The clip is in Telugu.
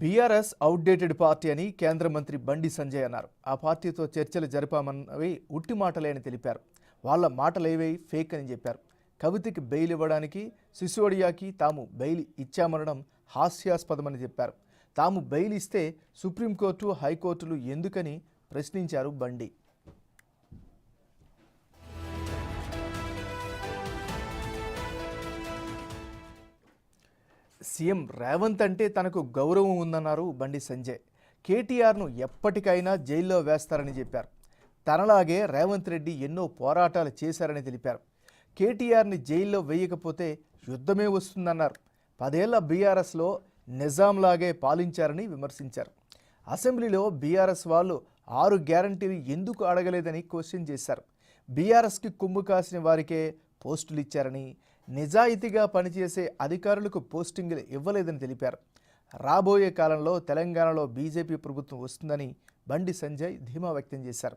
బీఆర్ఎస్ అవుట్డేటెడ్ పార్టీ అని కేంద్ర మంత్రి బండి సంజయ్ అన్నారు. ఆ పార్టీతో చర్చలు జరిపామన్నవి ఉట్టి మాటలే అని తెలిపారు. వాళ్ళ మాటలేవై ఫేక్ అని చెప్పారు. కవితకి బెయిల్ ఇవ్వడానికి సిసోడియాకి తాము బెయిల్ ఇచ్చామనడం హాస్యాస్పదమని చెప్పారు. తాము బెయిల్ ఇస్తే సుప్రీంకోర్టు, హైకోర్టులు ఎందుకని ప్రశ్నించారు బండి. సీఎం రేవంత్ అంటే తనకు గౌరవం ఉందన్నారు బండి సంజయ్. కేటీఆర్ను ఎప్పటికైనా జైల్లో వేస్తారని చెప్పారు. తనలాగే రేవంత్ రెడ్డి ఎన్నో పోరాటాలు చేశారని తెలిపారు. కేటీఆర్ని జైల్లో వేయకపోతే యుద్ధమే వస్తుందన్నారు. 10 ఏళ్ల బీఆర్ఎస్లో నిజాంలాగే పాలించారని విమర్శించారు. అసెంబ్లీలో బీఆర్ఎస్ వాళ్ళు 6 గ్యారంటీలు ఎందుకు అడగలేదని క్వశ్చన్ చేశారు. బీఆర్ఎస్కి కొమ్ము కాసిన వారికే పోస్టులు ఇచ్చారని, నిజాయితీగా పనిచేసే అధికారులకు పోస్టింగ్లు ఇవ్వలేదని తెలిపారు. రాబోయే కాలంలో తెలంగాణలో బీజేపీ ప్రభుత్వం వస్తుందని బండి సంజయ్ ధీమా వ్యక్తం చేశారు.